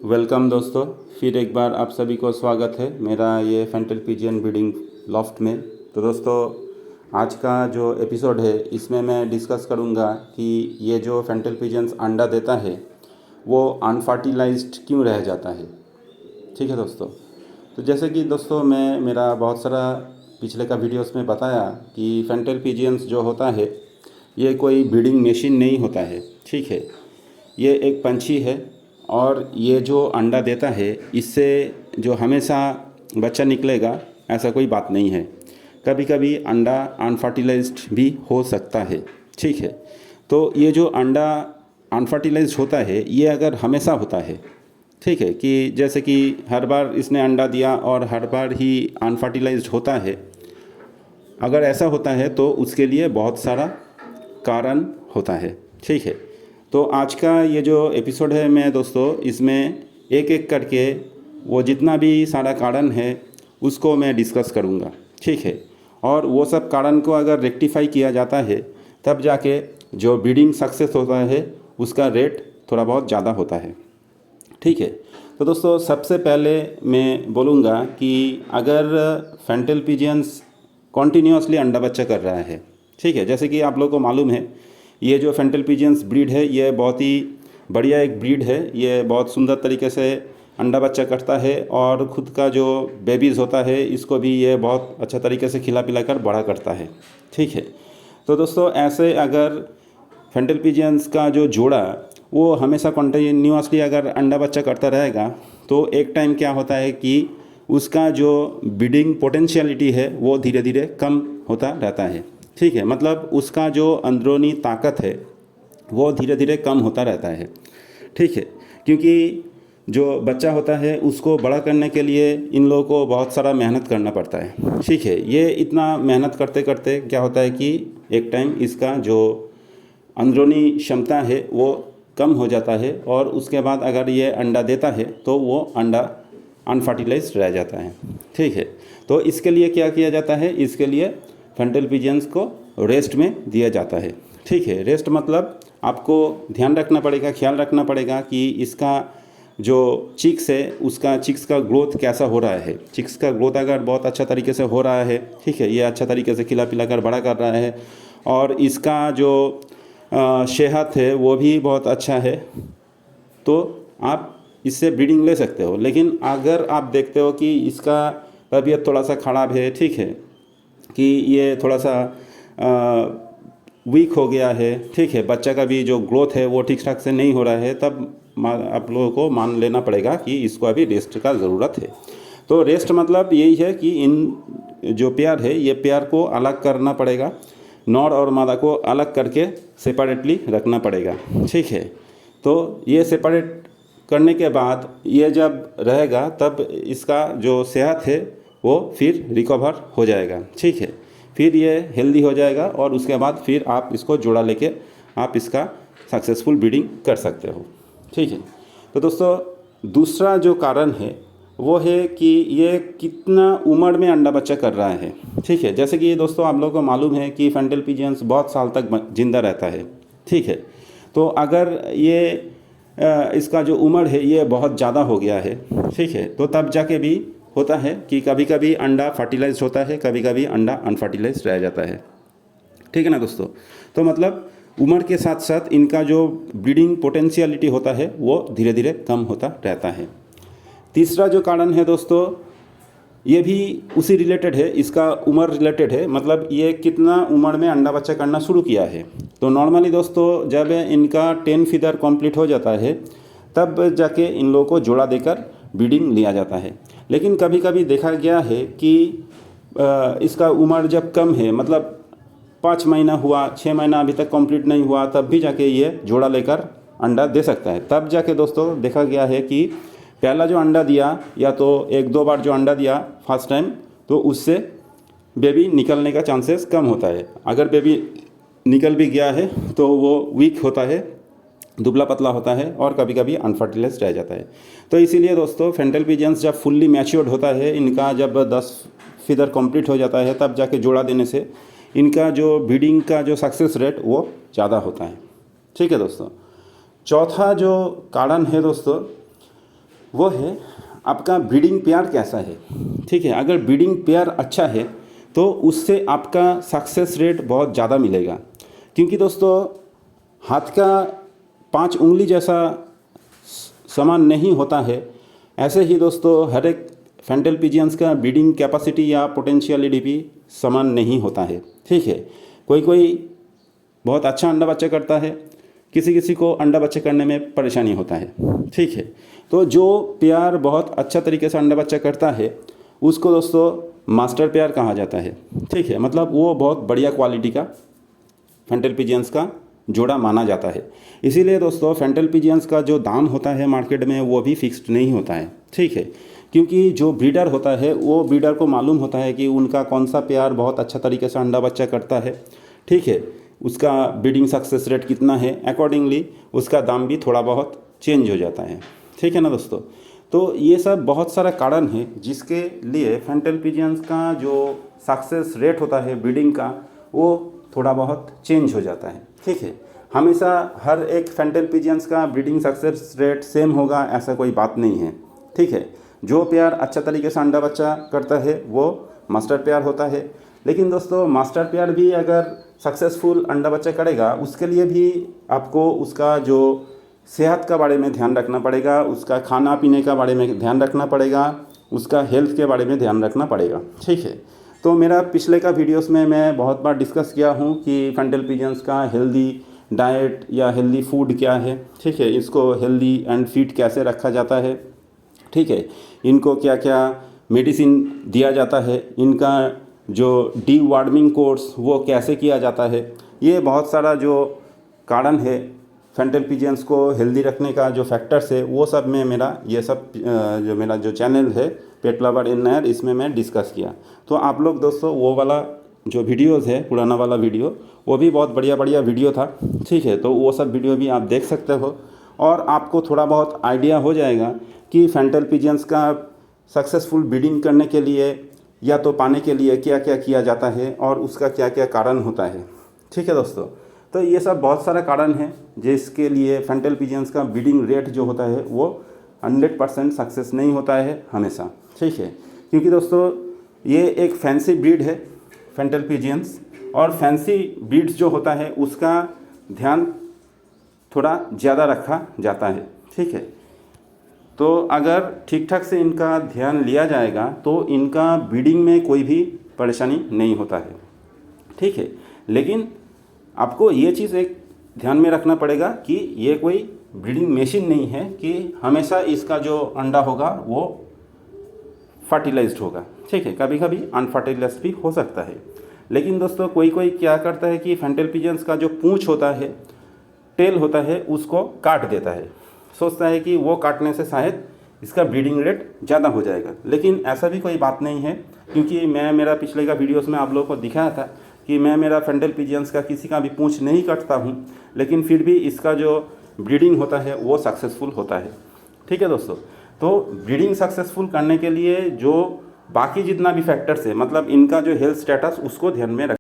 Welcome दोस्तों, फिर एक बार आप सभी को स्वागत है मेरा ये फैंटल पिजियन ब्रीडिंग लॉफ्ट में। तो दोस्तों, आज का जो एपिसोड है इसमें मैं डिस्कस करूँगा कि ये जो फैंटल पिजियंस अंडा देता है वो अनफर्टिलाइज्ड क्यों रह जाता है। ठीक है दोस्तों, तो जैसे कि दोस्तों मैं मेरा बहुत सारा पिछले का वीडियोस में बताया कि फैंटल पिजियंस जो होता है ये कोई ब्रीडिंग मशीन नहीं होता है। ठीक है, ये एक पंछी है और ये जो अंडा देता है इससे जो हमेशा बच्चा निकलेगा ऐसा कोई बात नहीं है। कभी कभी अंडा अनफर्टिलाइज्ड भी हो सकता है। ठीक है, तो ये जो अंडा अनफर्टिलाइज्ड होता है ये अगर हमेशा होता है, ठीक है, कि जैसे कि हर बार इसने अंडा दिया और हर बार ही अनफर्टिलाइज्ड होता है, अगर ऐसा होता है तो उसके लिए बहुत सारा कारण होता है। ठीक है, तो आज का ये जो एपिसोड है मैं दोस्तों इसमें एक एक करके वो जितना भी सारा कारण है उसको मैं डिस्कस करूँगा। ठीक है, और वो सब कारण को अगर रेक्टिफाई किया जाता है तब जाके जो ब्रीडिंग सक्सेस होता है उसका रेट थोड़ा बहुत ज़्यादा होता है। ठीक है, तो दोस्तों सबसे पहले मैं बोलूँगा कि अगर फैंटल पिजियंस कॉन्टीन्यूसली अंडा बच्चा कर रहा है, ठीक है, जैसे कि आप लोगों को मालूम है ये जो फैंटल पिजियंस ब्रीड है ये बहुत ही बढ़िया एक ब्रीड है। ये बहुत सुंदर तरीके से अंडा बच्चा करता है और ख़ुद का जो बेबीज़ होता है इसको भी ये बहुत अच्छा तरीके से खिला पिला कर बड़ा करता है। ठीक है, तो दोस्तों ऐसे अगर फैंटल पिजियंस का जो जोड़ा वो हमेशा कंटिन्यूसली अगर अंडा बच्चा करता रहेगा तो एक टाइम क्या होता है कि उसका जो ब्रीडिंग पोटेंशियलिटी है वो धीरे धीरे कम होता रहता है। ठीक है, मतलब उसका जो अंदरूनी ताकत है वो धीरे धीरे कम होता रहता है। ठीक है, क्योंकि जो बच्चा होता है उसको बड़ा करने के लिए इन लोगों को बहुत सारा मेहनत करना पड़ता है। ठीक है, ये इतना मेहनत करते करते क्या होता है कि एक टाइम इसका जो अंदरूनी क्षमता है वो कम हो जाता है और उसके बाद अगर ये अंडा देता है तो वो अंडा अनफर्टिलाइज्ड रह जाता है। ठीक है, तो इसके लिए क्या किया जाता है, इसके लिए फैंटल पिजियंस को रेस्ट में दिया जाता है। ठीक है, रेस्ट मतलब आपको ध्यान रखना पड़ेगा, ख्याल रखना पड़ेगा कि इसका जो चिक्स है उसका चिक्स का ग्रोथ कैसा हो रहा है। चिक्स का ग्रोथ अगर बहुत अच्छा तरीके से हो रहा है, ठीक है, ये अच्छा तरीके से खिला पिला कर बड़ा कर रहा है और इसका जो सेहत है वो भी बहुत अच्छा है तो आप इससे ब्रीडिंग ले सकते हो। लेकिन अगर आप देखते हो कि इसका तबीयत थोड़ा सा ख़राब है, ठीक है, कि ये थोड़ा सा वीक हो गया है, ठीक है, बच्चा का भी जो ग्रोथ है वो ठीक ठाक से नहीं हो रहा है, तब आप लोगों को मान लेना पड़ेगा कि इसको अभी रेस्ट का ज़रूरत है। तो रेस्ट मतलब यही है कि इन जो पेयर है ये पेयर को अलग करना पड़ेगा, नर और मादा को अलग करके सेपरेटली रखना पड़ेगा। ठीक है, तो ये सेपरेट करने के बाद ये जब रहेगा तब इसका जो सेहत है वो फिर रिकवर हो जाएगा। ठीक है, फिर ये हेल्दी हो जाएगा और उसके बाद फिर आप इसको जोड़ा लेके आप इसका सक्सेसफुल ब्रीडिंग कर सकते हो। ठीक है, तो दोस्तों दूसरा जो कारण है वो है कि ये कितना उम्र में अंडा बच्चा कर रहा है। ठीक है, जैसे कि दोस्तों आप लोगों को मालूम है कि फैंटल पिजियंस बहुत साल तक जिंदा रहता है। ठीक है, तो अगर ये इसका जो उम्र है ये बहुत ज़्यादा हो गया है, ठीक है, तो तब जाके भी होता है कि कभी कभी अंडा फर्टिलाइज्ड होता है, कभी कभी अंडा अनफर्टिलाइज्ड रह जाता है। ठीक है ना दोस्तों, तो मतलब उम्र के साथ साथ इनका जो ब्रीडिंग पोटेंशियलिटी होता है वो धीरे धीरे कम होता रहता है। तीसरा जो कारण है दोस्तों ये भी उसी रिलेटेड है, इसका उम्र रिलेटेड है, मतलब ये कितना उम्र में अंडा बच्चा करना शुरू किया है। तो नॉर्मली दोस्तों जब इनका 10 फीदर कंप्लीट हो जाता है तब जाके इन लोगों को जोड़ा देकर ब्रीडिंग लिया जाता है। लेकिन कभी कभी देखा गया है कि इसका उम्र जब कम है, मतलब 5 महीना हुआ, 6 महीना अभी तक कंप्लीट नहीं हुआ, तब भी जाके ये जोड़ा लेकर अंडा दे सकता है। तब जाके दोस्तों देखा गया है कि पहला जो अंडा दिया या तो 1-2 बार जो अंडा दिया फर्स्ट टाइम, तो उससे बेबी निकलने का चांसेस कम होता है। अगर बेबी निकल भी गया है तो वो वीक होता है, दुबला पतला होता है और कभी कभी अनफर्टिलाइज्ड रह जाता है। तो इसीलिए दोस्तों फैंटल पिजियंस जब फुल्ली मैच्योर्ड होता है, इनका जब 10 फीदर कंप्लीट हो जाता है, तब जाके जोड़ा देने से इनका जो ब्रीडिंग का जो सक्सेस रेट वो ज़्यादा होता है। ठीक है दोस्तों, चौथा जो कारण है दोस्तों वो है आपका ब्रीडिंग पेयर कैसा है। ठीक है, अगर ब्रीडिंग पेयर अच्छा है तो उससे आपका सक्सेस रेट बहुत ज़्यादा मिलेगा, क्योंकि दोस्तों हाथ का 5 उंगली जैसा समान नहीं होता है। ऐसे ही दोस्तों हर एक फैंटल पिजियंस का ब्रीडिंग कैपेसिटी या पोटेंशियलिटी भी समान नहीं होता है। ठीक है, कोई कोई बहुत अच्छा अंडा बच्चा करता है, किसी किसी को अंडा बच्चा करने में परेशानी होता है। ठीक है, तो जो पेयर बहुत अच्छा तरीके से अंडा बच्चा करता है उसको दोस्तों मास्टर पेयर कहा जाता है। ठीक है, मतलब वो बहुत बढ़िया क्वालिटी का फैंटल पिजियंस का जोड़ा माना जाता है। इसीलिए दोस्तों फैंटल पिजियंस का जो दाम होता है मार्केट में वो भी फिक्स्ड नहीं होता है। ठीक है, क्योंकि जो ब्रीडर होता है वो ब्रीडर को मालूम होता है कि उनका कौन सा पेयर बहुत अच्छा तरीके से अंडा बच्चा करता है। ठीक है, उसका ब्रीडिंग सक्सेस रेट कितना है, अकॉर्डिंगली उसका दाम भी थोड़ा बहुत चेंज हो जाता है। ठीक है ना दोस्तों, तो ये सब बहुत सारा कारण है जिसके लिए फैंटल पिजियंस का जो सक्सेस रेट होता है ब्रीडिंग का वो थोड़ा बहुत चेंज हो जाता है। ठीक है, हमेशा हर एक फैंटल पिजियंस का ब्रीडिंग सक्सेस रेट सेम होगा ऐसा कोई बात नहीं है। ठीक है, जो पेयर अच्छा तरीके से अंडा बच्चा करता है वो मास्टर पेयर होता है, लेकिन दोस्तों मास्टर पेयर भी अगर सक्सेसफुल अंडा बच्चा करेगा उसके लिए भी आपको उसका जो सेहत का बारे में ध्यान रखना पड़ेगा, उसका खाना पीने का बारे में ध्यान रखना पड़ेगा, उसका हेल्थ के बारे में ध्यान रखना पड़ेगा। ठीक है, तो मेरा पिछले का वीडियोस में मैं बहुत बार डिस्कस किया हूँ कि फैंटल पिजियंस का हेल्दी डाइट या हेल्दी फूड क्या है। ठीक है, इसको हेल्दी एंड फिट कैसे रखा जाता है। ठीक है, इनको क्या क्या मेडिसिन दिया जाता है, इनका जो डी वार्मिंग कोर्स वो कैसे किया जाता है। ये बहुत सारा जो कारण है फैंटल पिजियंस को हेल्दी रखने का जो फैक्टर्स है वो सब में मेरा ये सब जो मेरा जो चैनल है पेट लवर इन नायर इसमें मैं डिस्कस किया। तो आप लोग दोस्तों वो वाला जो वीडियोस है पुराना वाला वीडियो वो भी बहुत बढ़िया बढ़िया वीडियो था। ठीक है, तो वो सब वीडियो भी आप देख सकते हो और आपको थोड़ा बहुत आइडिया हो जाएगा कि फैंटल पिजियंस का सक्सेसफुल ब्रीडिंग करने के लिए या तो पाने के लिए क्या क्या किया जाता है और उसका क्या क्या कारण होता है। ठीक है दोस्तों, तो ये सब बहुत सारा कारण है जिसके लिए फैंटल पिजियंस का ब्रीडिंग रेट जो होता है वो 100% सक्सेस नहीं होता है हमेशा। ठीक है, क्योंकि दोस्तों ये एक फैंसी ब्रीड है फैंटल पिजियंस, और फैंसी ब्रीड्स जो होता है उसका ध्यान थोड़ा ज़्यादा रखा जाता है। ठीक है, तो अगर ठीक ठाक से इनका ध्यान लिया जाएगा तो इनका ब्रीडिंग में कोई भी परेशानी नहीं होता है। ठीक है, लेकिन आपको ये चीज़ एक ध्यान में रखना पड़ेगा कि ये कोई ब्रीडिंग मशीन नहीं है कि हमेशा इसका जो अंडा होगा वो फर्टिलाइज्ड होगा। ठीक है, कभी कभी अनफर्टिलाइज्ड भी हो सकता है। लेकिन दोस्तों कोई कोई क्या करता है कि फैंटल पिजियंस का जो पूंछ होता है, टेल होता है, उसको काट देता है, सोचता है कि वो काटने से शायद इसका ब्रीडिंग रेट ज़्यादा हो जाएगा। लेकिन ऐसा भी कोई बात नहीं है, क्योंकि मैं मेरा पिछले का वीडियोस में आप लोगों को दिखाया था कि मैं मेरा फैंटल पिजियंस का किसी का भी पूंछ नहीं काटता हूँ, लेकिन फिर भी इसका जो ब्रीडिंग होता है वो सक्सेसफुल होता है। ठीक है दोस्तों, तो ब्रीडिंग सक्सेसफुल करने के लिए जो बाकी जितना भी फैक्टर्स है, मतलब इनका जो हेल्थ स्टेटस उसको ध्यान में